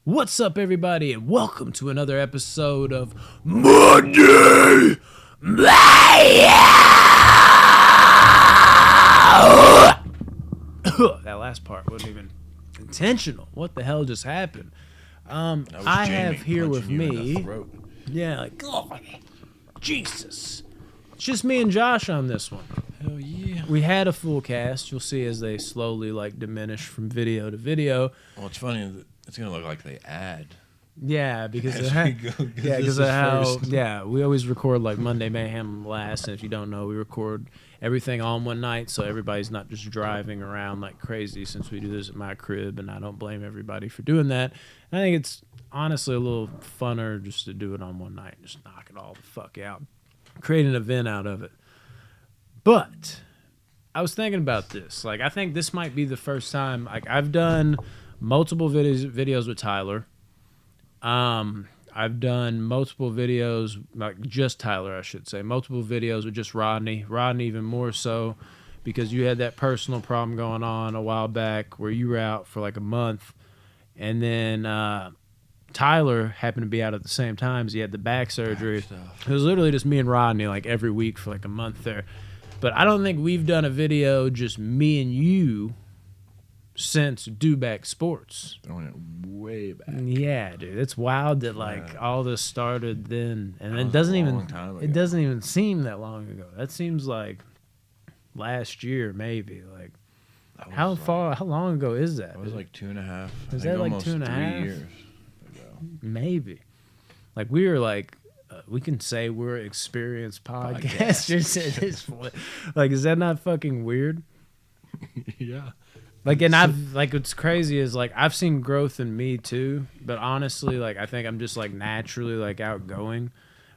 What's up, everybody, and welcome to another episode of Monday Mayhem! That last part wasn't even intentional. What the hell just happened? I have here with me... Yeah, like, oh, Jesus. It's just me and Josh on this one. Hell yeah. We had a full cast. You'll see as they slowly, diminish from video to video. Well, it's funny. It's going to look like they add. Yeah, because as of we go, because of how we always record Monday Mayhem last, and if you don't know, we record everything all in one night, so everybody's not just driving around like crazy. Since we do this at my crib, and I don't blame everybody for doing that. And I think it's honestly a little funner just to do it on one night, just knock it all the fuck out, create an event out of it. But I was thinking about this. I think this might be the first time. I've done multiple videos with Tyler. I've done multiple videos, just Tyler, I should say. Multiple videos with just Rodney. Rodney even more so, because you had that personal problem going on a while back where you were out for a month. And then Tyler happened to be out at the same time as he had the back surgery. It was literally just me and Rodney every week for a month there. But I don't think we've done a video just me and you since Do Back Sports. Throwing it way back. Yeah, dude. It's wild that all this started then, and it doesn't even seem that long ago. That seems like last year maybe. How long ago is that? It was 2.5. Is that almost 2.5? 3 years ago. Maybe. We were we can say we're experienced podcasters at this point. Is that not fucking weird? Yeah. And I've what's crazy is I've seen growth in me too, but honestly I think I'm just naturally outgoing,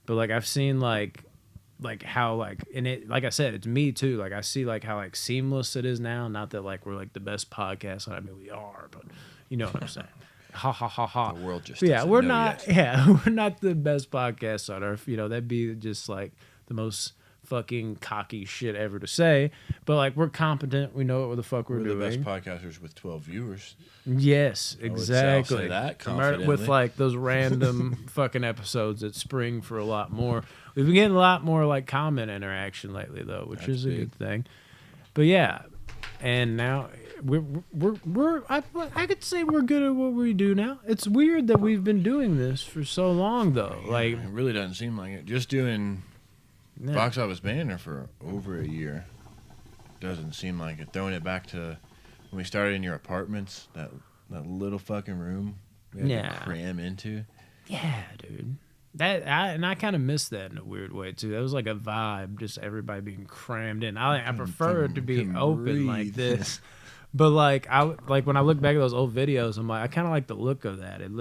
but I've seen how and it I said, it's me too. I see how seamless it is now. Not that we're the best podcast. I mean, we are, but you know what I'm saying. Ha ha ha ha. The world just we're not. Yet. Yeah, we're not the best podcast on earth. That'd be just the most fucking cocky shit ever to say. But we're competent. We know what the fuck we're doing. We're the best podcasters with 12 viewers. Yes, exactly. I'll say that confidently. With those random fucking episodes that spring for a lot more. We've been getting a lot more comment interaction lately though, which is a good thing. But yeah, and now I could say we're good at what we do now. It's weird that we've been doing this for so long though. It really doesn't seem like it. Just doing Box Office Banner for over a year doesn't seem like it. Throwing it back to when we started in your apartments, that little fucking room we had to cram into. Yeah, dude. I kind of miss that in a weird way too. That was a vibe, just everybody being crammed in. I prefer it to be open breathe. like this. But when I look back at those old videos, I'm I kind of like the look of that. It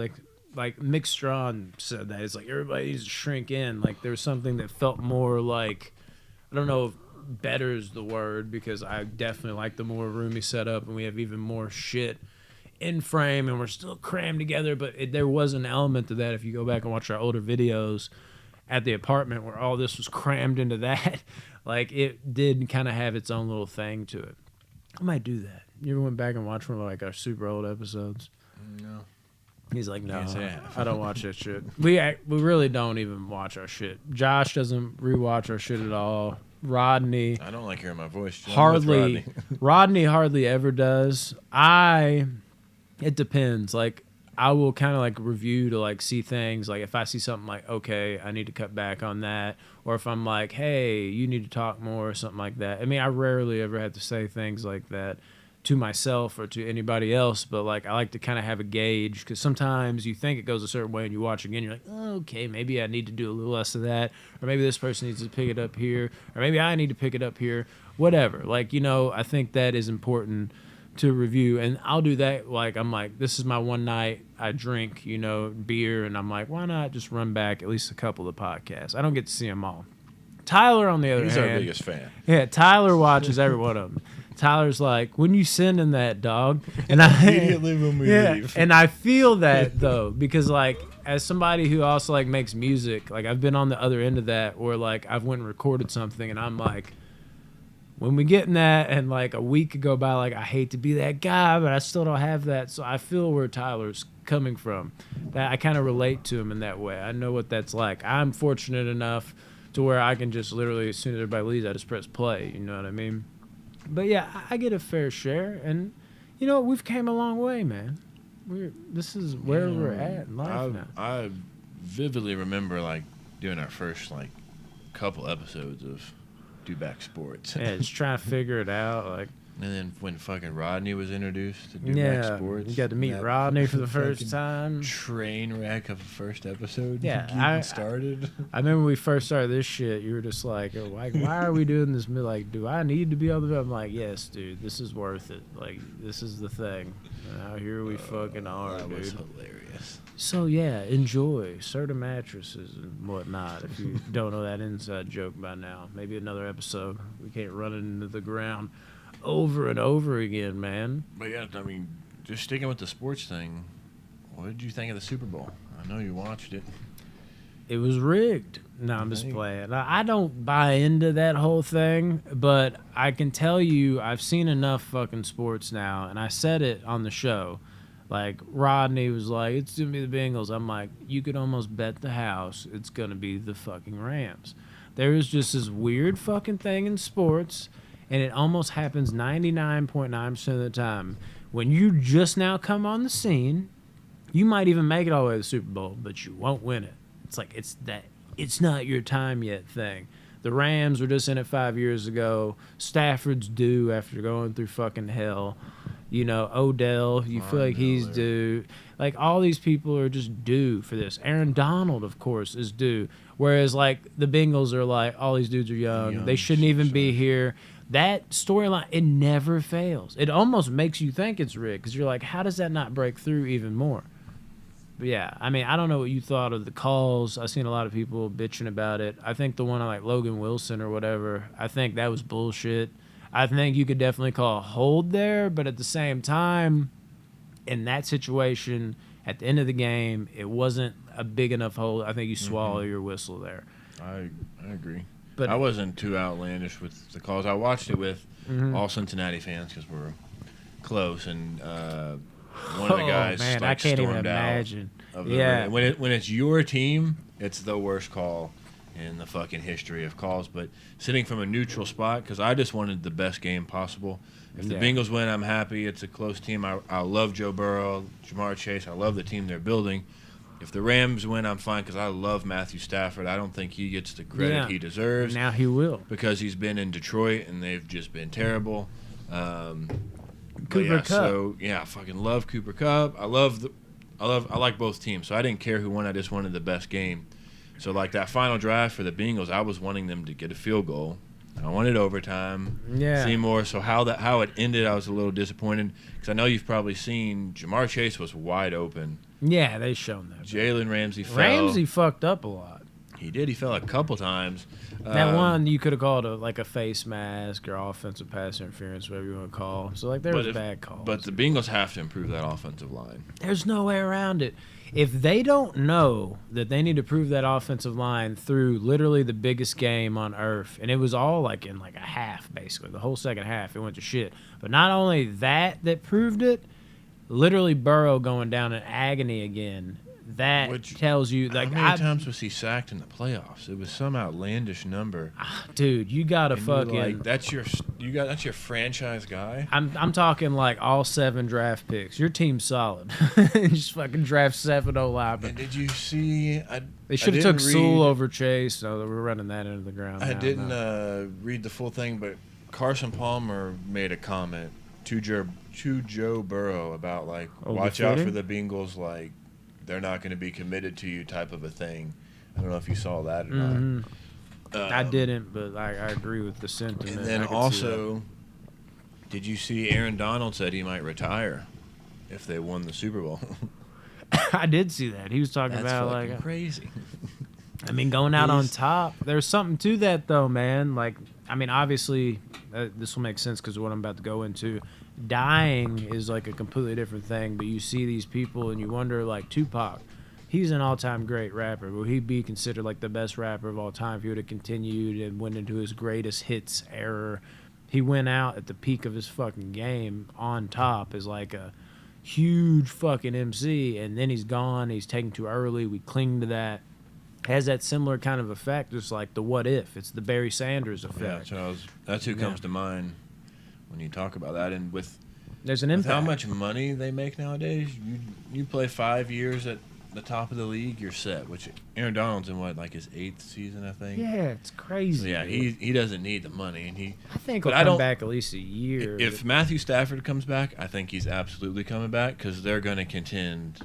Mick Strawn said that. It's everybody needs to shrink in. There was something that felt more I don't know if better is the word, because I definitely like the more roomy setup, and we have even more shit in frame, and we're still crammed together. But there was an element to that if you go back and watch our older videos at the apartment where all this was crammed into that. It did kind of have its own little thing to it. I might do that. You ever went back and watched one of our super old episodes? No. He's no, I don't watch that shit. We really don't even watch our shit. Josh doesn't rewatch our shit at all. Rodney, I don't like hearing my voice. Hardly. Rodney hardly ever does. It depends. I will kind of review to see things. If I see something okay, I need to cut back on that, or if I'm hey, you need to talk more or something like that. I mean, I rarely ever have to say things like that to myself or to anybody else, but I like to kind of have a gauge, because sometimes you think it goes a certain way and you watch again, you're oh, okay, maybe I need to do a little less of that, or maybe this person needs to pick it up here, or maybe I need to pick it up here, whatever. I think that is important to review, and I'll do that. I'm this is my one night I drink beer, and I'm why not just run back at least a couple of podcasts. I don't get to see them all. Tyler, on the other hand, he's our biggest fan. Yeah, Tyler watches every one of them. Tyler's when you sending that, dog? And I immediately when we leave. And I feel that though, because as somebody who also makes music, I've been on the other end of that, where I've went and recorded something, and I'm when we get in that and a week go by, I hate to be that guy, but I still don't have that. So I feel where Tyler's coming from. That I kind of relate to him in that way. I know what that's like. I'm fortunate enough to where I can just literally, as soon as everybody leaves, I just press play. You know what I mean? But yeah, I get a fair share, and you know, we've came a long way, man. This is where we're at in life now. I vividly remember like doing our first like couple episodes of Do Back Sports. Yeah, just trying to figure it out, like. And then when fucking Rodney was introduced to Do Back Sports, you got to meet Rodney for the first time. Train wreck of a first episode. Yeah, started. I remember when we first started this shit. You were just like, why are we doing this? Like, do I need to be on the? I'm like, yes, dude, this is worth it. Like, this is the thing. Now here we fucking are, that dude. was hilarious. So yeah, enjoy Serta mattresses and whatnot. If you don't know that inside joke by now, maybe another episode. We can't run it into the ground over and over again, man. But yeah, I mean, just sticking with the sports thing, what did you think of the Super Bowl? I know you watched it. It was rigged. No, I'm just playing. I don't buy into that whole thing, but I can tell you I've seen enough fucking sports now, and I said it on the show. Like, Rodney was like, it's going to be the Bengals. I'm like, you could almost bet the house it's going to be the fucking Rams. There is just this weird fucking thing in sports, and it almost happens 99.9% of the time. When you just now come on the scene, you might even make it all the way to the Super Bowl, but you won't win it. It's like it's not your time yet thing. The Rams were just in it 5 years ago. Stafford's due after going through fucking hell. You know, Odell, you feel like he's due. Like, all these people are just due for this. Aaron Donald, of course, is due. Whereas, like, the Bengals are like, all these dudes are young. They shouldn't even be here. That storyline, it never fails. It almost makes you think it's rigged because you're like, how does that not break through even more? But yeah, I mean, I don't know what you thought of the calls. I've seen a lot of people bitching about it. I think the one on like Logan Wilson or whatever, I think that was bullshit. I think you could definitely call a hold there, but at the same time, in that situation, at the end of the game, it wasn't a big enough hold. I think you swallow your whistle there. I agree. But I wasn't too outlandish with the calls. I watched it with all Cincinnati fans because we're close, and one of the guys man, like, I can't even stormed imagine. out of the ring. When it's your team, it's the worst call in the fucking history of calls. But sitting from a neutral spot, because I just wanted the best game possible. If the Bengals win, I'm happy. It's a close team. I love Joe Burrow, Jamar Chase. I love the team they're building. If the Rams win, I'm fine because I love Matthew Stafford. I don't think he gets the credit he deserves. Now he will. Because he's been in Detroit, and they've just been terrible. Cooper Kupp. So, yeah, I fucking love Cooper Kupp. I like both teams. So I didn't care who won. I just wanted the best game. So, like, that final drive for the Bengals, I was wanting them to get a field goal. I wanted overtime. Yeah. See more. So how it ended, I was a little disappointed because I know you've probably seen Jamar Chase was wide open. Yeah, they shown that. Jalen Ramsey fell. Ramsey fucked up a lot. He did. He fell a couple times. That one you could have called a face mask or offensive pass interference, whatever you want to call. So, like, there was bad calls. But the Bengals have to improve that offensive line. There's no way around it. If they don't know that they need to prove that offensive line through literally the biggest game on earth, and it was all like in like a half, basically. The whole second half, it went to shit. But not only that proved it, literally Burrow going down in agony again. That tells you, like, how many times was he sacked in the playoffs? It was some outlandish number. Dude, you gotta fucking like, that's your franchise guy. I'm talking like all 7 draft picks. Your team's solid. Just fucking draft 7 linemen. And did you see? They should have took Sewell over Chase. So we're running that into the ground. I didn't read the full thing, but Carson Palmer made a comment to Joe Burrow about like, watch out for the Bengals, like, they're not going to be committed to you type of a thing. I don't know if you saw that or not. I didn't, but I agree with the sentiment. And then also, did you see Aaron Donald said he might retire if they won the Super Bowl? I did see that. He was talking about like crazy. I mean, going out on top. There's something to that though, man. Like, I mean, obviously, this will make sense because of what I'm about to go into. Dying is like a completely different thing, but you see these people and you wonder, like Tupac, he's an all-time great rapper. Will he be considered like the best rapper of all time if he would have continued and went into his greatest hits era? He went out at the peak of his fucking game on top as like a huge fucking MC, and then he's gone. He's taken too early. We cling to that. Has that similar kind of effect, just like the what if. It's the Barry Sanders effect. Yeah, that's who comes to mind when you talk about that. And with there's an with impact. how much money they make nowadays, you play 5 years at the top of the league, you're set. Which Aaron Donald's in like his 8th season, I think. Yeah, it's crazy. So yeah, he doesn't need the money, and I think he'll come back at least a year. If Matthew Stafford comes back, I think he's absolutely coming back because they're going to contend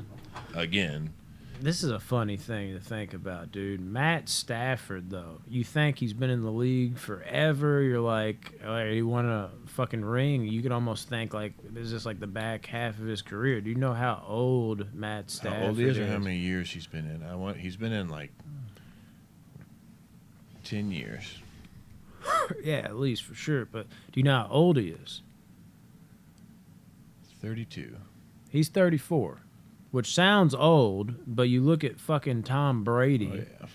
again. This is a funny thing to think about, dude. Matt Stafford, though, you think he's been in the league forever. You're like, oh, he won a fucking ring. You could almost think, like, this is just like the back half of his career. Do you know how old Matt Stafford is? How old he is or how many years he's been in? He's been in, like, 10 years. Yeah, at least for sure. But do you know how old he is? 32. He's 34. Which sounds old, but you look at fucking Tom Brady. Oh, yeah.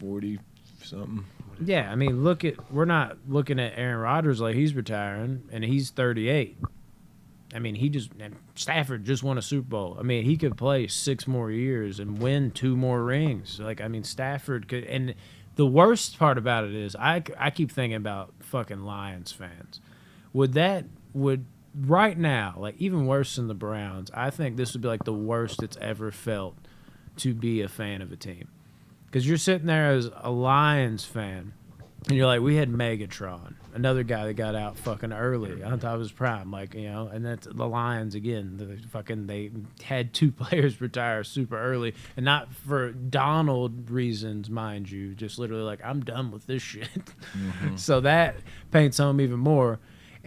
40-something. Yeah, I mean, we're not looking at Aaron Rodgers like he's retiring, and he's 38. I mean, Stafford just won a Super Bowl. I mean, he could play 6 more years and win 2 more rings. Like, I mean, Stafford could, and the worst part about it is I keep thinking about fucking Lions fans. Would right now, like even worse than the Browns, I think this would be like the worst it's ever felt to be a fan of a team. Because you're sitting there as a Lions fan, and you're like, we had Megatron, another guy that got out fucking early on top of his prime, like, you know, and that's the Lions again. They had 2 players retire super early, and not for Donald reasons, mind you, just literally like, I'm done with this shit. Mm-hmm. So that paints home even more.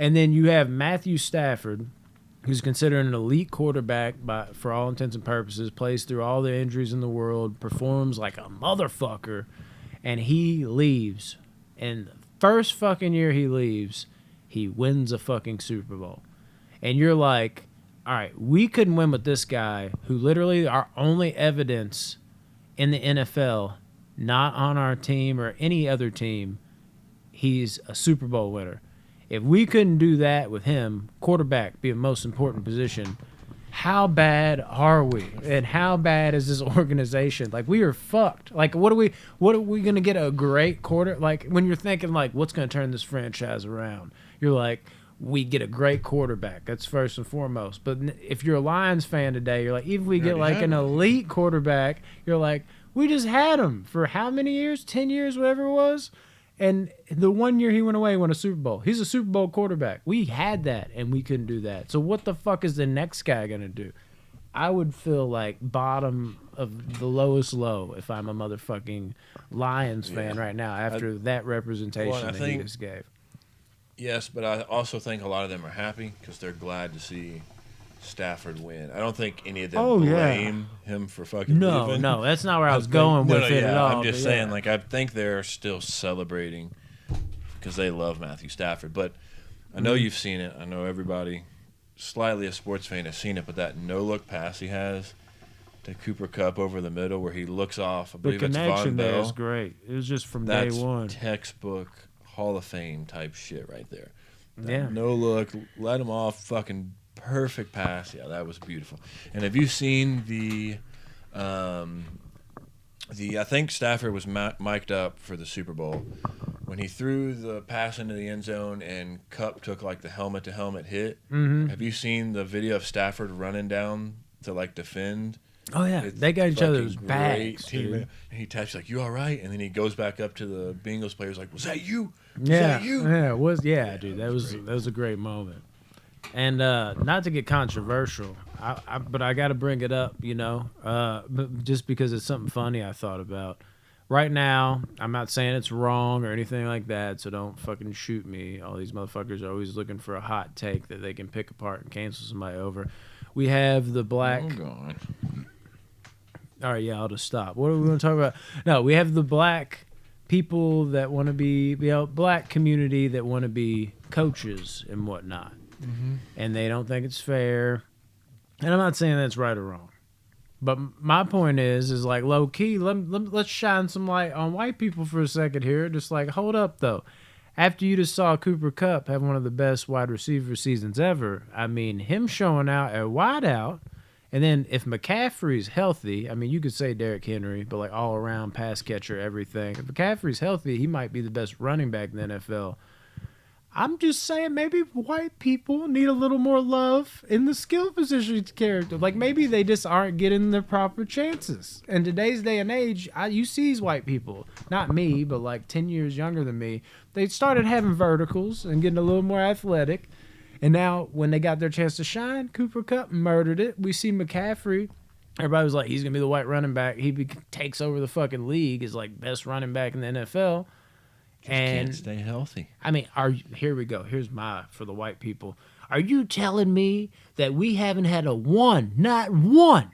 And then you have Matthew Stafford, who's considered an elite quarterback for all intents and purposes, plays through all the injuries in the world, performs like a motherfucker, and he leaves. And the first fucking year he leaves, he wins a fucking Super Bowl. And you're like, all right, we couldn't win with this guy who literally our only evidence in the NFL, not on our team or any other team, he's a Super Bowl winner. If we couldn't do that with him, quarterback being the most important position, how bad are we? And how bad is this organization? Like, we are fucked. Like, what are we going to get a great quarter? Like, when you're thinking, like, what's going to turn this franchise around? You're like, we get a great quarterback. That's first and foremost. But if you're a Lions fan today, you're like, even if we get, like, an elite quarterback, you're like, we just had him for how many years? 10 years, whatever it was? And the 1 year he went away, won a Super Bowl. He's a Super Bowl quarterback. We had that, and we couldn't do that. So what the fuck is the next guy going to do? I would feel like bottom of the lowest low if I'm a motherfucking Lions fan right now after that representation that he just gave. Yes, but I also think a lot of them are happy because they're glad to see Stafford win. I don't think any of them blame him for fucking leaving. No, that's not where I was going with it at all. I'm just saying, like, I think they're still celebrating because they love Matthew Stafford. But I know you've seen it. I know everybody, slightly a sports fan, has seen it. But that no-look pass he has to Cooper Kupp over the middle where he looks off, I believe it's Von Bell. The connection there is great. It was just from day one. That's textbook Hall of Fame type shit right there. Yeah. No look, let him off, fucking perfect pass. Yeah, that was beautiful. And have you seen I think Stafford was mic'd up for the Super Bowl when he threw the pass into the end zone and Kupp took like the helmet-to-helmet hit. Mm-hmm. Have you seen the video of Stafford running down to like defend? Oh yeah, they got each other's backs. And he taps like, "You all right?" And then he goes back up to the Bengals players like, "Was that you? That you?" Yeah, it was. Yeah, dude, that was a great moment. And not to get controversial, but I got to bring it up, you know, just because it's something funny I thought about. Right now, I'm not saying it's wrong or anything like that, so don't fucking shoot me. All these motherfuckers are always looking for a hot take that they can pick apart and cancel somebody over. We have the black... Oh, God. All right, yeah, I'll just stop. What are we going to talk about? No, we have the black people that want to be, black community that want to be coaches and whatnot. Mm-hmm. And they don't think it's fair. And I'm not saying that's right or wrong. But my point is like, low key, let's shine some light on white people for a second here. Just like, hold up, though. after you just saw Cooper Kupp have one of the best wide receiver seasons ever, I mean, him showing out at wideout, and then if McCaffrey's healthy, I mean, you could say Derrick Henry, but like all around pass catcher, everything. If McCaffrey's healthy, he might be the best running back in the NFL. I'm just saying maybe white people need a little more love in the skill position character. Like maybe they just aren't getting the proper chances. In today's day and age, you see these white people, not me, but like 10 years younger than me, they started having verticals and getting a little more athletic. And now when they got their chance to shine, Cooper Kupp murdered it. We see McCaffrey. Everybody was like, he's going to be the white running back. He takes over the fucking league as like best running back in the NFL. Just can't stay healthy. I mean, here we go. Here's for the white people. Are you telling me that we haven't had not one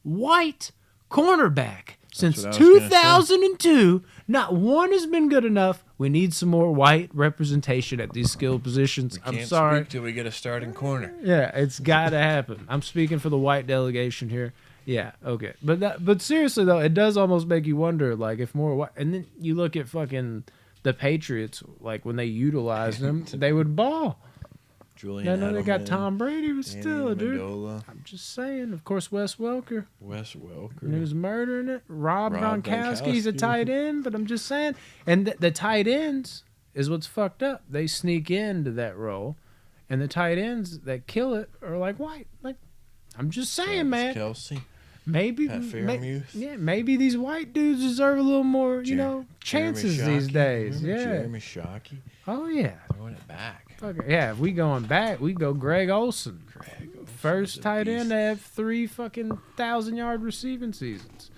white cornerback since 2002? Not one has been good enough. We need some more white representation at these skill positions. I'm sorry. Speak till we get a starting corner. Yeah, it's got to happen. I'm speaking for the white delegation here. Yeah, okay. But seriously though, it does almost make you wonder, like if more white, and then you look at fucking the Patriots, like when they utilized them, they would ball. Julian I know they got Edelman, Tom Brady, but still, dude. Amendola. I'm just saying. Of course, Wes Welker. Welker. He was murdering it. Rob Gronkowski, he's a tight end, but I'm just saying. And the tight ends is what's fucked up. They sneak into that role, and the tight ends that kill it are like white. Like, I'm just saying, man. Kelsey. Maybe, maybe these white dudes deserve a little more, chances these days. Jeremy Shockey. Oh yeah, throwing it back. Okay. Yeah, if we going back, we go Greg Olsen. First tight end to have 3 fucking 1,000-yard receiving seasons.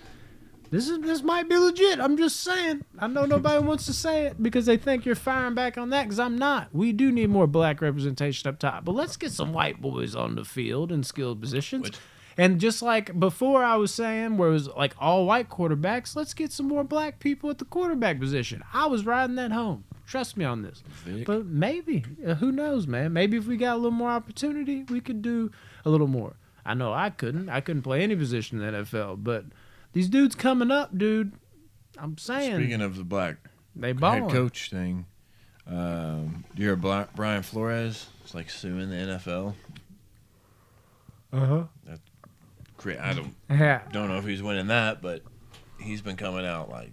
This might be legit. I'm just saying. I know nobody wants to say it because they think you're firing back on that. Because I'm not. We do need more black representation up top. But let's get some white boys on the field in skilled positions. And just like before I was saying, where it was like all white quarterbacks, let's get some more black people at the quarterback position. I was riding that home. Trust me on this. Vic. But maybe, who knows, man? Maybe if we got a little more opportunity, we could do a little more. I know I couldn't. I couldn't play any position in the NFL. But these dudes coming up, dude, I'm saying. Speaking of the black head coach thing, do you hear Brian Flores is like suing the NFL? Uh-huh. That's great. I don't know if he's winning that, but he's been coming out like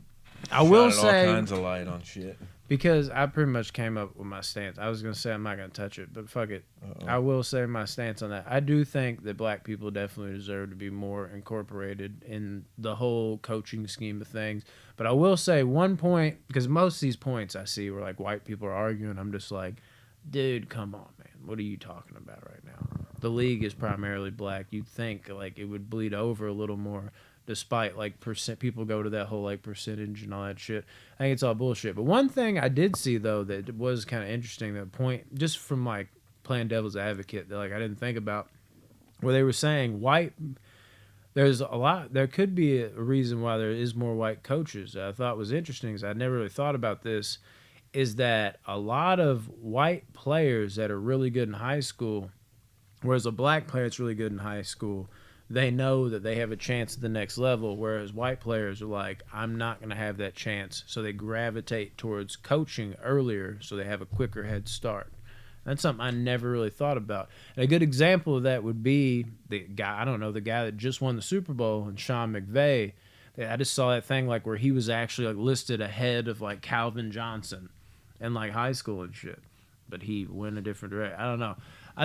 I will say all kinds of light on shit. Because I pretty much came up with my stance. I was going to say I'm not going to touch it, but fuck it. Uh-oh. I will say my stance on that. I do think that black people definitely deserve to be more incorporated in the whole coaching scheme of things. But I will say one point, because most of these points I see where like white people are arguing, I'm just like, dude, come on, man. What are you talking about right now? The league is primarily black. You'd think like it would bleed over a little more. Despite like people go to that whole like percentage and all that shit. I think it's all bullshit. But one thing I did see though that was kind of interesting, that point just from like playing devil's advocate that like I didn't think about, where they were saying there could be a reason why there is more white coaches that I thought was interesting, because I never really thought about this, is that a lot of white players that are really good in high school, whereas a black player that's really good in high school, they know that they have a chance at the next level, whereas white players are like, I'm not going to have that chance. So they gravitate towards coaching earlier so they have a quicker head start. That's something I never really thought about. And a good example of that would be the guy that just won the Super Bowl, and Sean McVay. I just saw that thing like where he was actually like listed ahead of like Calvin Johnson in like high school and shit. But he went a different direction. I don't know.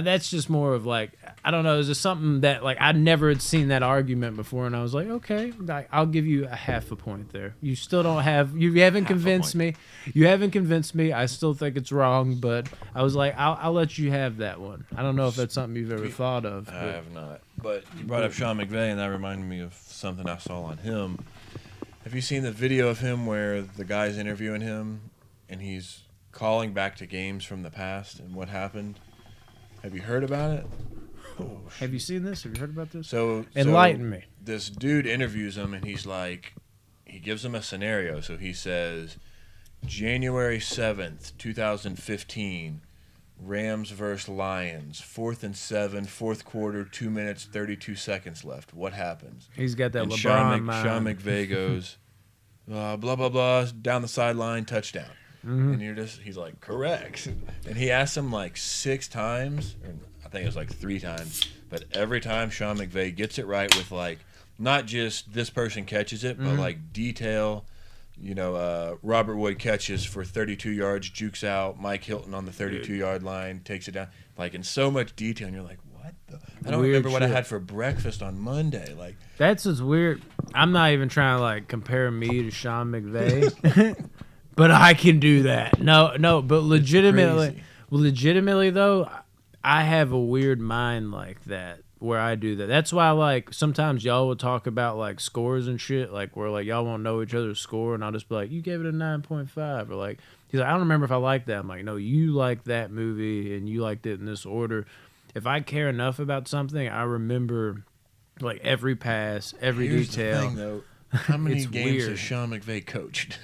That's just more of like, I don't know, is there something that like I never had seen that argument before, and I was like, okay, I'll give you a half a point there. You still don't have, you haven't convinced me. You haven't convinced me. I still think it's wrong, but I was like, I'll let you have that one. I don't know if that's something you've ever thought of. I have not. But you brought up Sean McVay, and that reminded me of something I saw on him. Have you seen the video of him where the guy's interviewing him, and he's calling back to games from the past and what happened? Have you heard about it? Oh, have you seen this? Have you heard about this? So enlighten me. This dude interviews him, and he's like, he gives him a scenario. So he says, January 7th, 2015, Rams versus Lions, 4th and 7, fourth quarter, 2 minutes, 32 seconds left. What happens? He's got that and LeBron mind. Sean McVay goes, blah, blah, blah, down the sideline, touchdown. And he's like, correct. And he asked him like 6 times, or I think it was like 3 times, but every time Sean McVay gets it right with like, not just this person catches it, but like detail. Robert Wood catches for 32 yards, jukes out. Mike Hilton on the 32-yard line takes it down, like in so much detail. And you're like, what the? I don't remember what I had for breakfast on Monday. Like that's just weird. I'm not even trying to like compare me to Sean McVay, but I can do that. No, but legitimately though, I have a weird mind like that. Where I do that. That's why, like, sometimes y'all will talk about, like, scores and shit, like, where, like, y'all won't know each other's score, and I'll just be like, you gave it a 9.5, or, like, he's like, I don't remember if I liked that. I'm like, no, you liked that movie, and you liked it in this order. If I care enough about something, I remember, like, every pass, every detail. The thing, though. How many games has Sean McVay coached?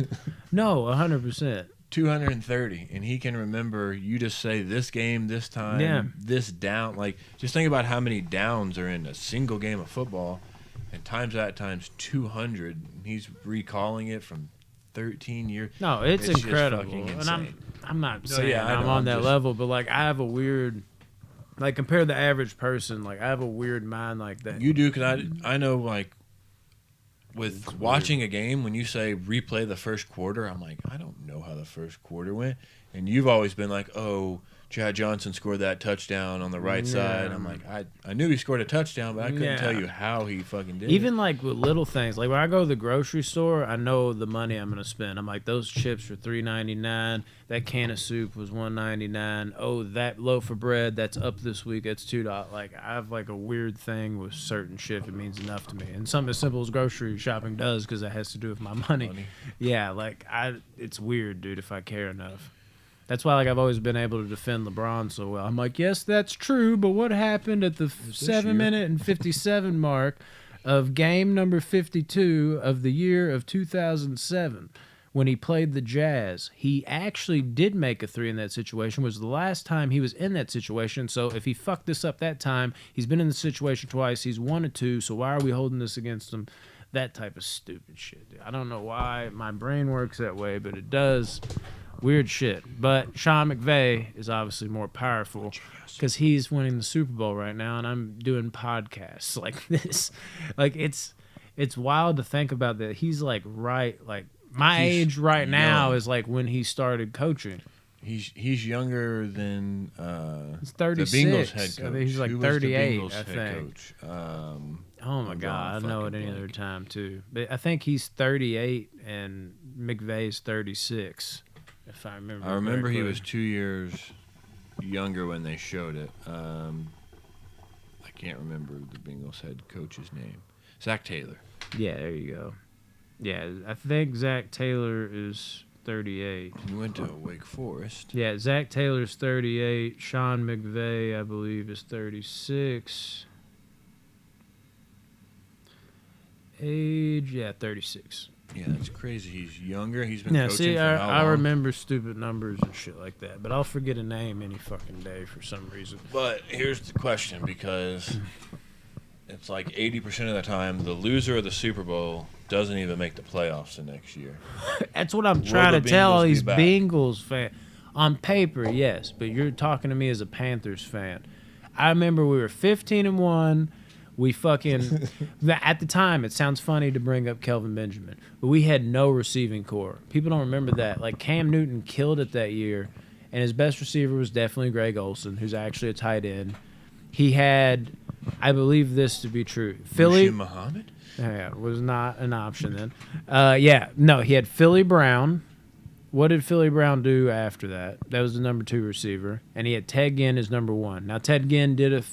No, 100%. 230, and he can remember you just say this game, this time, this down. Like, just think about how many downs are in a single game of football, and times 200. And he's recalling it from 13 years. No, it's incredible. And I'm not saying I'm on that level, but like I have a weird, like compared to the average person, like I have a weird mind like that. You do, because I know like. With watching a game, when you say replay the first quarter, I'm like, I don't know how the first quarter went. And you've always been like, oh, Chad Johnson scored that touchdown on the right side. I'm like, I knew he scored a touchdown, but I couldn't tell you how he fucking did it. Even like with little things, like when I go to the grocery store, I know the money I'm gonna spend. I'm like, those chips are $3.99. That can of soup was $1.99. Oh, that loaf of bread that's up this week, it's $2. Like I have like a weird thing with certain shit. It means enough to me, and something as simple as grocery shopping does, because that has to do with my money. Yeah, like it's weird, dude. If I care enough. That's why, like, I've always been able to defend LeBron so well. I'm like, yes, that's true, but what happened at the 7-minute and 57 mark of game number 52 of the year of 2007 when he played the Jazz? He actually did make a 3 in that situation. It was the last time he was in that situation. So if he fucked this up that time, he's been in the situation twice. He's 1-2, so why are we holding this against him? That type of stupid shit, dude. I don't know why my brain works that way, but it does. Weird shit. But Sean McVay is obviously more powerful because he's winning the Super Bowl right now, and I'm doing podcasts like this. Like, it's wild to think about that. He's, like, right, like, my age right now is, like, when he started coaching. He's younger than he's 36. The Bengals head coach. I think he's, like, 38, I think. Coach? Oh, my God. I know it any other time, too. But I think he's 38, and McVay's 36. If I remember. I remember he was 2 years younger when they showed it. I can't remember the Bengals head coach's name. Zach Taylor. Yeah, there you go. Yeah, I think Zach Taylor is 38. He went to Wake Forest. Yeah, Zach Taylor's 38. Sean McVay, I believe, is 36. Age, 36. Yeah, that's crazy. He's younger. He's been coaching see, for how long? I remember stupid numbers and shit like that, but I'll forget a name any fucking day for some reason. But here's the question, because it's like 80% of the time, the loser of the Super Bowl doesn't even make the playoffs the next year. That's what I'm trying to tell all these Bengals fans. On paper, yes, but you're talking to me as a Panthers fan. I remember we were 15-1. We fucking at the time, it sounds funny to bring up Kelvin Benjamin, but we had no receiving core. People don't remember that. Like Cam Newton killed it that year, and his best receiver was definitely Greg Olsen, who's actually a tight end. He had, I believe this to be true, Philly Muhammad. Yeah, was not an option then. He had Philly Brown. What did Philly Brown do after that? That was the number 2 receiver. And he had Ted Ginn as number 1. Now, Ted Ginn did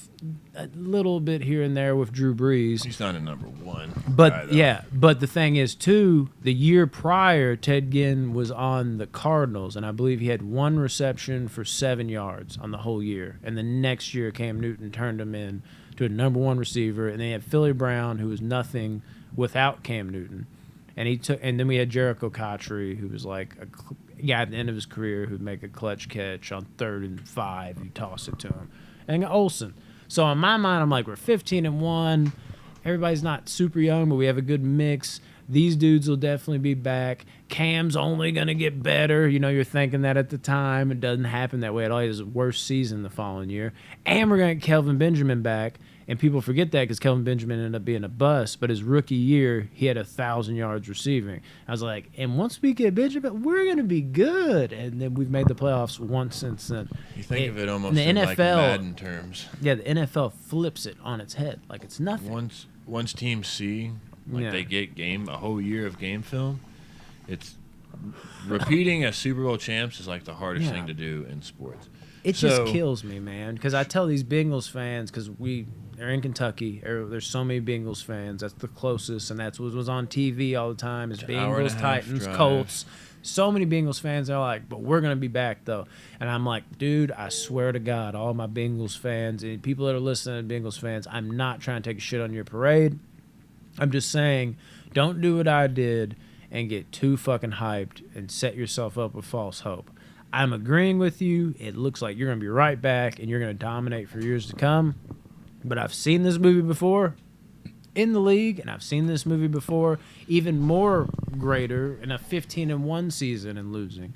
a little bit here and there with Drew Brees. He's not a number 1. But, but the thing is, too, the year prior, Ted Ginn was on the Cardinals, and I believe he had 1 reception for 7 yards on the whole year. And the next year, Cam Newton turned him in to a number 1 receiver, and they had Philly Brown, who was nothing without Cam Newton. And then we had Jericho Cotchery, who was like at the end of his career, who'd make a clutch catch on 3rd and 5. You toss it to him. And Olsen. So in my mind, I'm like, we're 15-1. everybody's not super young, but we have a good mix. These dudes will definitely be back. Cam's only going to get better. You know, you're thinking that at the time. It doesn't happen that way at all. He has a worse season the following year. And we're going to get Kelvin Benjamin back. And people forget that because Kelvin Benjamin ended up being a bust. But his rookie year, he had 1,000 yards receiving. I was like, and once we get Benjamin, we're going to be good. And then we've made the playoffs once since then. You think of it almost in NFL, like Madden terms. Yeah, the NFL flips it on its head like it's nothing. Once teams see... they get a whole year of game film. It's repeating as Super Bowl champs is like the hardest thing to do in sports. It just kills me, man, because I tell these Bengals fans, because we are in Kentucky, there's so many Bengals fans. That's the closest, and that's what was on TV all the time is Bengals, Titans, Colts. So many Bengals fans are like, but we're going to be back, though. And I'm like, dude, I swear to God, all my Bengals fans and people that are listening to Bengals fans, I'm not trying to take a shit on your parade. I'm just saying, don't do what I did and get too fucking hyped and set yourself up with false hope. I'm agreeing with you. It looks like you're going to be right back and you're going to dominate for years to come. But I've seen this movie before in the league, and I've seen this movie before even more greater in a 15-1 season and losing.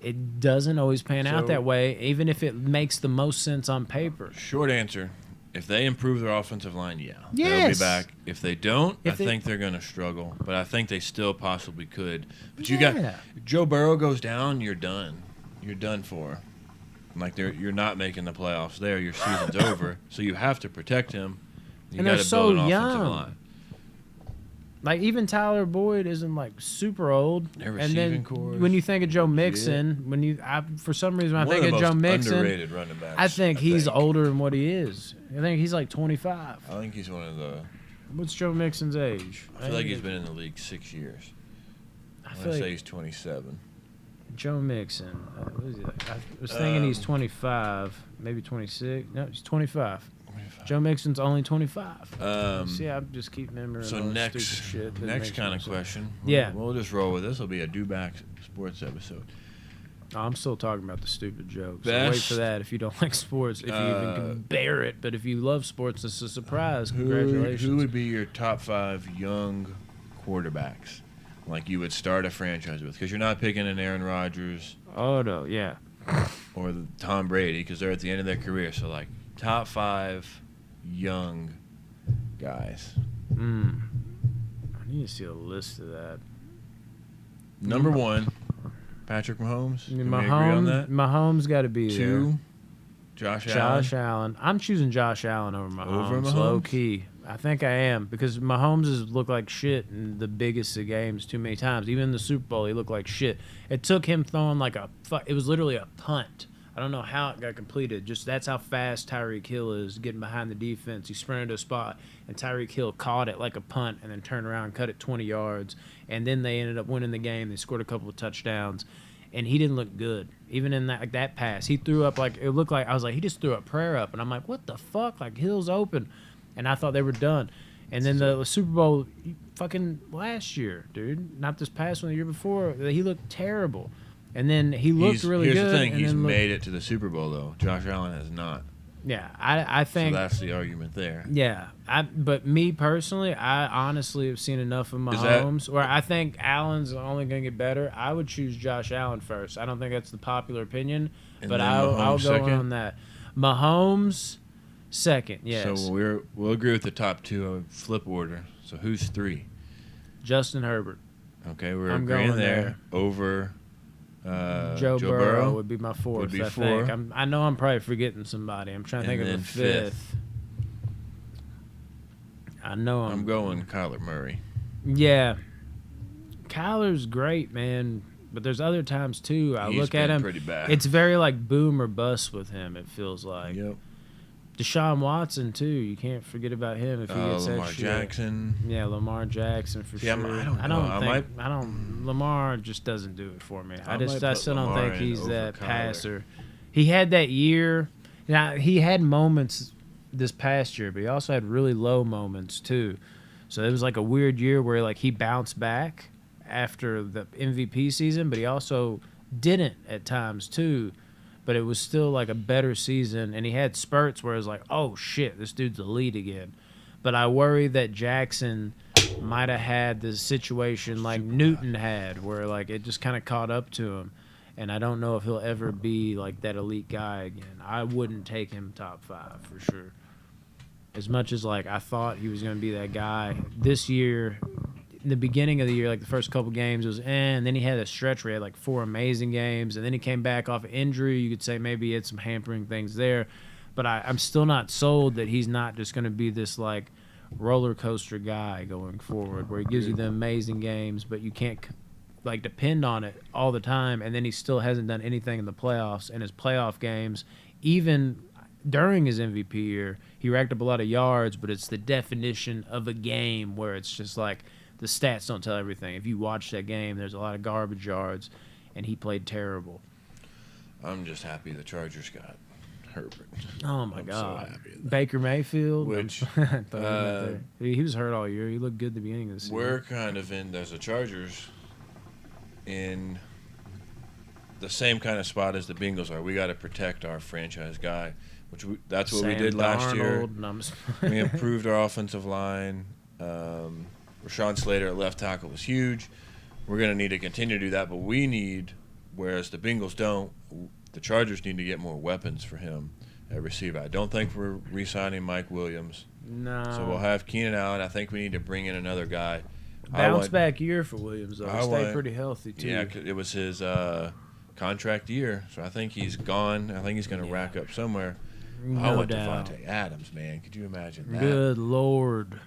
It doesn't always pan out that way, even if it makes the most sense on paper. Short answer. If they improve their offensive line, they'll be back. If they don't, I think they're going to struggle. But I think they still possibly could. But you got Joe Burrow goes down, you're done. You're done for. Like you're not making the playoffs there. Your season's over. So you have to protect him. You got to build an offensive line. Like even Tyler Boyd isn't like super old. And then when you think of Joe Mixon, for some reason when I think of Joe Mixon, underrated running backs, I think he's older than what he is. I think he's like 25. I think he's one of the. What's Joe Mixon's age? I feel like he's been in the league 6 years. I say he's 27. Joe Mixon. What is he like? I was thinking he's 25, maybe 26. No, he's 25. Joe Mixon's only 25. See, I just keep remembering. So next kind of question. We'll just roll with this. Will be a do-back sports episode. Oh, I'm still talking about the stupid jokes. So wait for that if you don't like sports, if you even can bear it. But if you love sports, it's a surprise. Congratulations. Who would be your top 5 young quarterbacks? Like you would start a franchise with? Because you're not picking an Aaron Rodgers. Oh, no, yeah. Or the Tom Brady, because they're at the end of their career. So, like, top 5 young guys. I need to see a list of that. Number 1, Patrick Mahomes. Can we agree on that? Mahomes got to be 2, there. Josh Allen. I'm choosing Josh Allen over Mahomes. Low key. I think I am because Mahomes has looked like shit in the biggest of games too many times. Even in the Super Bowl, he looked like shit. It took him throwing it was literally a punt. I don't know how it got completed. Just that's how fast Tyreek Hill is getting behind the defense. He sprinted to a spot, and Tyreek Hill caught it like a punt and then turned around and cut it 20 yards. And then they ended up winning the game. They scored a couple of touchdowns. And he didn't look good. Even in that pass, he threw up it looked like, I was like, he just threw a prayer up. And I'm like, what the fuck? Like, Hill's open. And I thought they were done. And then the Super Bowl fucking last year, dude. Not this past one, the year before. He looked terrible. And then he looked really good. Here's the thing. He's made it to the Super Bowl, though. Josh Allen has not. Yeah, I think. So that's the argument there. Yeah. But me personally, I honestly have seen enough of Mahomes where I think Allen's only going to get better. I would choose Josh Allen first. I don't think that's the popular opinion, but I'll go on that. Mahomes second, yes. So we'll agree with the top 2 flip order. So who's 3? Justin Herbert. Okay, we're agreeing there. Over Joe Burrow would be my 4th. Would be 4. I know I'm probably forgetting somebody. I'm trying to think of a 5th. I know I'm going Kyler Murray. Yeah. Kyler's great, man. But there's other times, too. I look at him. Pretty bad. It's very like boom or bust with him, it feels like. Yep. Deshaun Watson, too. You can't forget about him if he gets that Lamar shit. Jackson. Yeah, Lamar Jackson for sure. I don't know. Lamar just doesn't do it for me. I still don't think he's that passer. He had that year. Now, he had moments this past year, but he also had really low moments, too. So it was like a weird year where like he bounced back after the MVP season, but he also didn't at times, too. But it was still like a better season, and he had spurts where it was like, oh, shit, this dude's elite again. But I worry that Jackson might have had the situation like Newton had, where like it just kind of caught up to him. And I don't know if he'll ever be like that elite guy again. I wouldn't take him top 5 for sure. As much as like I thought he was going to be that guy this year, in the beginning of the year, like the first couple games it was, and then he had a stretch where he had like 4 amazing games, and then he came back off of injury. You could say maybe he had some hampering things there, but I'm still not sold that he's not just going to be this like roller coaster guy going forward, where he gives you the amazing games, but you can't like depend on it all the time. And then he still hasn't done anything in the playoffs, and his playoff games, even during his MVP year, he racked up a lot of yards, but it's the definition of a game where it's just like the stats don't tell everything. If you watch that game, there's a lot of garbage yards, and he played terrible. I'm just happy the Chargers got Herbert. Oh my I'm God, so happy with that. Baker Mayfield, Which he was hurt all year. He looked good at the beginning of the season. We're kind of in, as the Chargers, in the same kind of spot as the Bengals are. We got to protect our franchise guy, that's what we did last year. We improved our offensive line. Rashawn Slater at left tackle was huge. We're going to need to continue to do that, but we need, whereas the Bengals don't, the Chargers need to get more weapons for him at receiver. I don't think we're re-signing Mike Williams. No. So we'll have Keenan Allen. I think we need to bring in another guy. Bounce back year for Williams, though. Stay pretty healthy, too. Yeah, it was his contract year, so I think he's gone. I think he's going to rack up somewhere. I want Devontae Adams, man. Could you imagine that? Good Lord.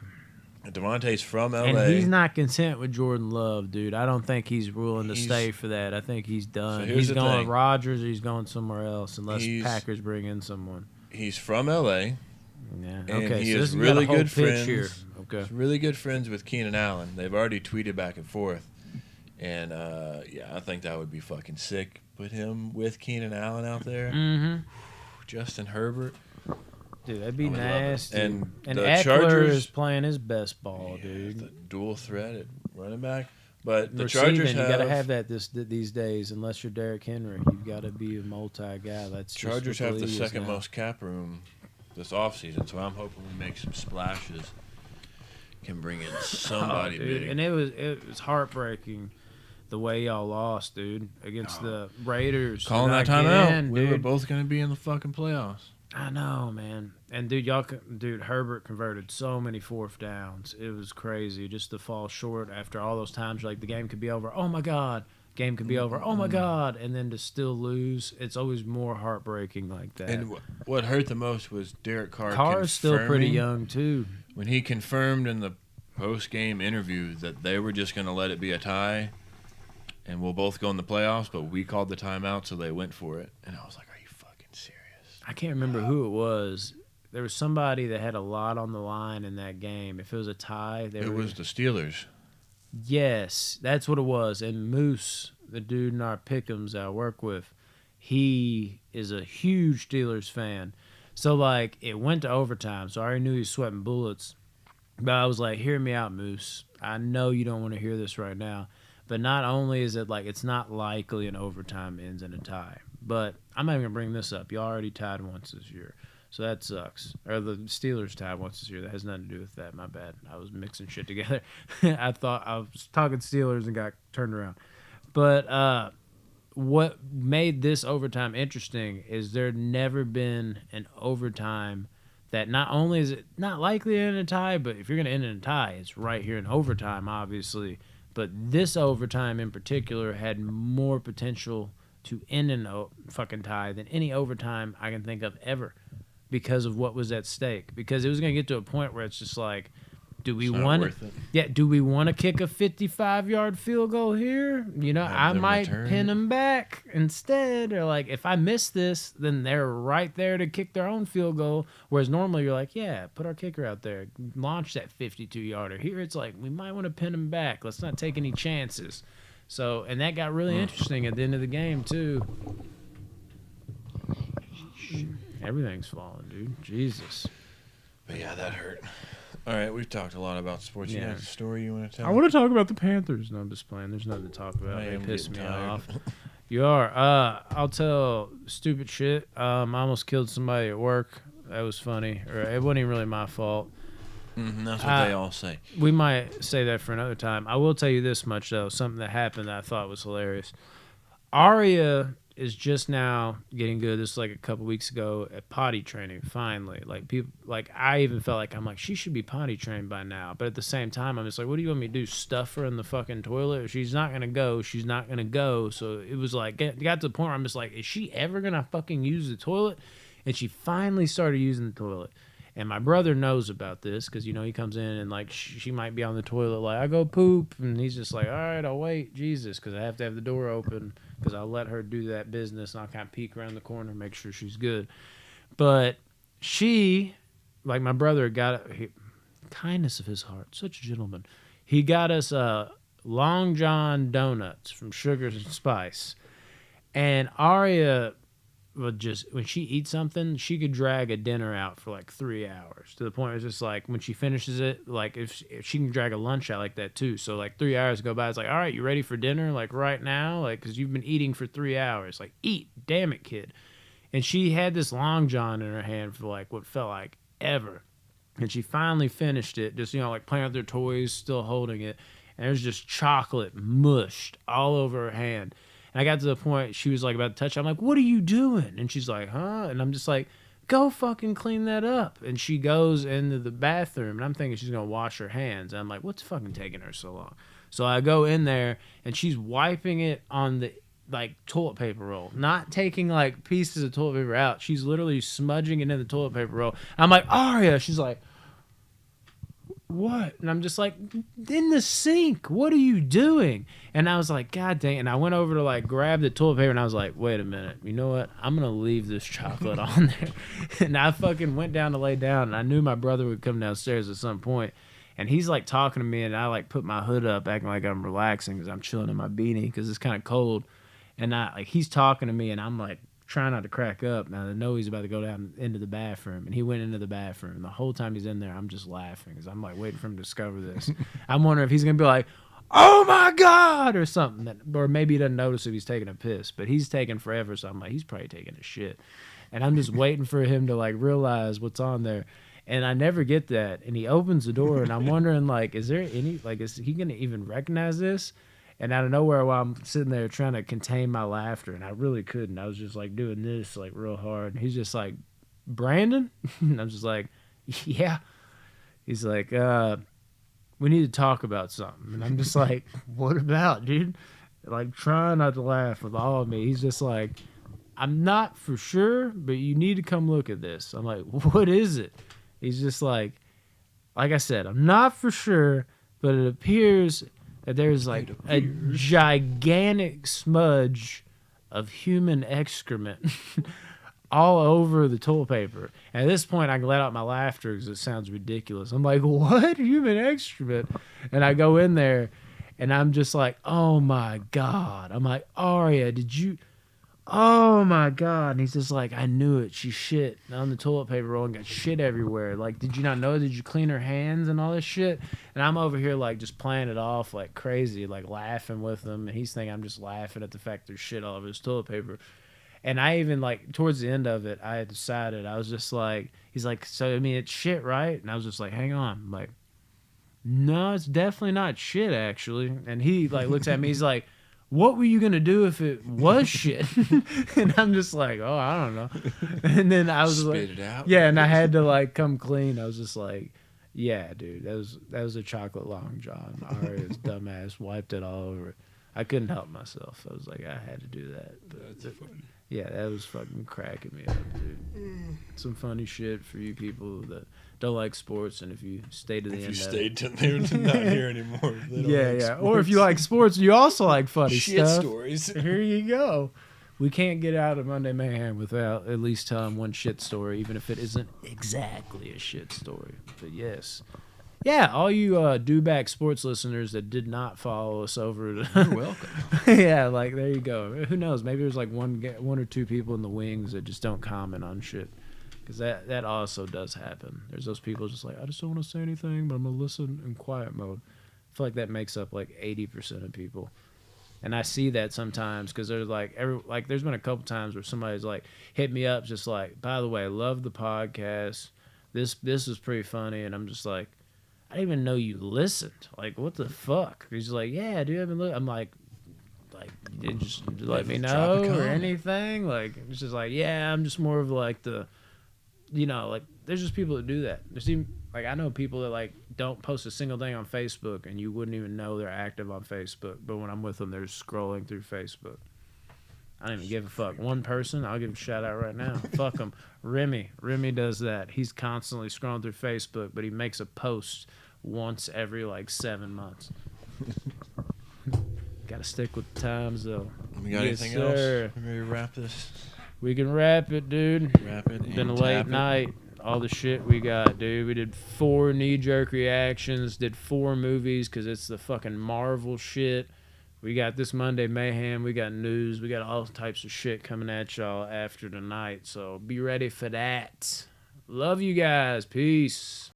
Devontae's from LA. And he's not content with Jordan Love, dude. I don't think he's willing to stay for that. I think he's done. So he's going with Rodgers or he's going somewhere else unless Packers bring in someone. He's from LA. Yeah. And okay, he so is really good friends. Here. Okay. He's really good friends with Keenan Allen. They've already tweeted back and forth. And, yeah, I think that would be fucking sick. Put him with Keenan Allen out there. Mm-hmm. Justin Herbert. Dude, that'd be nasty. And the Eckler Chargers is playing his best ball, dude. The dual threat at running back. But the Receiving, Chargers have... you got to have that these days. Unless you're Derrick Henry, you've got to be a multi-guy. That's Chargers have the second now. most cap room this offseason, so I'm hoping we make some splashes. Can bring in somebody big. And it was heartbreaking the way y'all lost, dude, against the Raiders. Calling that timeout. We were both going to be in the fucking playoffs. I know, man. And dude, Herbert converted so many 4th downs. It was crazy just to fall short after all those times. Like the game could be over. Oh my God, game could be over. Oh my God, and then to still lose. It's always more heartbreaking like that. And what hurt the most was Derek Carr. Carr's still pretty young too. When he confirmed in the post-game interview that they were just going to let it be a tie, and we'll both go in the playoffs, but we called the timeout, so they went for it. And I was like, "Are you fucking serious?" I can't remember who it was. There was somebody that had a lot on the line in that game. If it was a tie, it was the Steelers. Yes, that's what it was. And Moose, the dude in our pick'ems I work with, he is a huge Steelers fan. So, like, it went to overtime, so I already knew he was sweating bullets. But I was like, hear me out, Moose. I know you don't want to hear this right now. But not only is it like it's not likely an overtime ends in a tie, but I'm not even going to bring this up. You already tied once this year, so that sucks. Or the Steelers tied once this year. That has nothing to do with that. My bad. I was mixing shit together. I thought I was talking Steelers and got turned around. But what made this overtime interesting is there never been an overtime that not only is it not likely to end in a tie, but if you're going to end in a tie, it's right here in overtime, obviously. But this overtime in particular had more potential to end in a fucking tie than any overtime I can think of ever because of what was at stake. Because it was going to get to a point where it's just like, do we want to kick a 55-yard field goal here? You know, I might pin them back instead. Or like, if I miss this, then they're right there to kick their own field goal. Whereas normally you're like, yeah, put our kicker out there, launch that 52-yarder. Here it's like, we might want to pin them back. Let's not take any chances. So, and that got really interesting at the end of the game too. Everything's falling, dude. Jesus. But yeah, that hurt. All right, we've talked a lot about sports. You got a story you want to tell? I want to talk about the Panthers. No, I'm just playing. There's nothing to talk about. They piss me off. You are. I'll tell stupid shit. I almost killed somebody at work. That was funny. Or it wasn't even really my fault. That's what they all say. We might say that for another time. I will tell you this much, though. Something that happened that I thought was hilarious. Arya is just now getting good. This was like a couple weeks ago at potty training, finally. Like, people, like, I even felt like, I'm like, she should be potty trained by now. But at the same time, I'm just like, what do you want me to do? Stuff her in the fucking toilet? If she's not going to go, she's not going to go. So it was like, got to the point where I'm just like, is she ever going to fucking use the toilet? And she finally started using the toilet. And my brother knows about this because, you know, he comes in and, like, she might be on the toilet like, I go poop. And he's just like, all right, I'll wait. Jesus, because I have to have the door open because I'll let her do that business. And I'll kind of peek around the corner, make sure she's good. But she, like my brother, kindness of his heart, such a gentleman. He got us Long John donuts from Sugar and Spice. And Aria would just, when she eats something, she could drag a dinner out for like 3 hours, to the point where it's just like when she finishes it, like if she can drag a lunch out like that too. So like 3 hours go by, it's like, all right, you ready for dinner? Like right now? Like, because you've been eating for 3 hours. Like, eat, damn it, kid. And she had this Long John in her hand for like what felt like ever. And she finally finished it, just, you know, like playing with her toys, still holding it. And there's just chocolate mushed all over her hand. And I got to the point she was like about to touch it. I'm like, what are you doing? And she's like, huh? And I'm just like, go fucking clean that up. And she goes into the bathroom, and I'm thinking she's going to wash her hands. And I'm like, what's fucking taking her so long? So I go in there, and she's wiping it on the, like, toilet paper roll. Not taking, like, pieces of toilet paper out. She's literally smudging it in the toilet paper roll. I'm like, Aria. She's like, what? And I'm just like, in the sink. What are you doing? And I was like, God dang. And I went over to like grab the toilet paper, and I was like, wait a minute. You know what? I'm going to leave this chocolate on there. And I fucking went down to lay down, and I knew my brother would come downstairs at some point. And he's like talking to me, and I like put my hood up, acting like I'm relaxing because I'm chilling in my beanie because it's kind of cold. And he's talking to me, and I'm like trying not to crack up. Now I know he's about to go down into the bathroom, and he went into the bathroom. And the whole time he's in there, I'm just laughing because I'm like waiting for him to discover this. I'm wondering if he's gonna be like, "Oh my God," or something, or maybe he doesn't notice if he's taking a piss. But he's taking forever, so I'm like, he's probably taking a shit, and I'm just waiting for him to like realize what's on there. And I never get that. And he opens the door, and I'm wondering like, is there any like, is he gonna even recognize this? And out of nowhere, while I'm sitting there trying to contain my laughter, and I really couldn't, I was just like doing this like real hard. And he's just like, Brandon? And I'm just like, yeah. He's like, we need to talk about something. And I'm just like, what about, dude? Like trying not to laugh with all of me. He's just like, I'm not for sure, but you need to come look at this. I'm like, what is it? He's just like I said, I'm not for sure, but it appears that there's like a gigantic smudge of human excrement all over the toilet paper. And at this point, I can let out my laughter because it sounds ridiculous. I'm like, what? Human excrement? And I go in there, and I'm just like, oh, my God. I'm like, Aria, did you... Oh, my God. And he's just like, I knew it. She shit on the toilet paper roll and got shit everywhere. Like, did you not know? Did you clean her hands and all this shit? And I'm over here, like, just playing it off like crazy, like laughing with him. And he's thinking I'm just laughing at the fact there's shit all over his toilet paper. And I even, like, towards the end of it, I had decided, I was just like, he's like, so, I mean, it's shit, right? And I was just like, hang on. I'm like, no, it's definitely not shit, actually. And he, like, looks at me, he's like, what were you going to do if it was shit? And I'm just like, oh, I don't know. And then I was Spit like, it out. yeah, and I had to like come clean. I was just like, yeah, dude, that was a chocolate Long John. Aria's dumbass wiped it all over. I couldn't help myself. I was like, I had to do that. But That's funny. yeah, that was fucking cracking me up, dude. Some funny shit for you people that don't like sports, and if you stay to the end If you of stayed it. till they're not here anymore. They don't Yeah, like yeah. Or if you sports. like sports, you also like funny shit stuff. stories. Here you go. We can't get out of Monday Mayhem without at least telling one shit story, even if it isn't exactly a shit story. But yes. Yeah, all you do-back sports listeners that did not follow us over to... You're welcome. Yeah, like, there you go. Who knows? Maybe there's like one or two people in the wings that just don't comment on shit. Because that also does happen. There's those people just like, I just don't want to say anything, but I'm going to listen in quiet mode. I feel like that makes up like 80% of people. And I see that sometimes because there's like there's been a couple times where somebody's like hit me up just like, by the way, love the podcast. This is pretty funny. And I'm just like, I didn't even know you listened. Like, what the fuck? He's like, yeah, dude, I've been looking. I'm like, you just let me Drop a know or comment. anything. Like, it's just like, yeah, I'm just more of like the, like, there's just people that do that. There's even, like, I know people that, like, don't post a single thing on Facebook, and you wouldn't even know they're active on Facebook. But when I'm with them, they're just scrolling through Facebook. I don't even give a fuck. One person, I'll give him a shout out right now. Fuck him. Remy does that. He's constantly scrolling through Facebook, but he makes a post once every, like, 7 months. Gotta stick with the times, though. We got Yes, anything sir. else? We ready to wrap this? We can wrap it, dude. Wrap it. Been a and late tap it. night. All the shit we got, dude. We did 4 knee-jerk reactions, did 4 movies because it's the fucking Marvel shit. We got this Monday Mayhem. We got news. We got all types of shit coming at y'all after tonight. So be ready for that. Love you guys. Peace.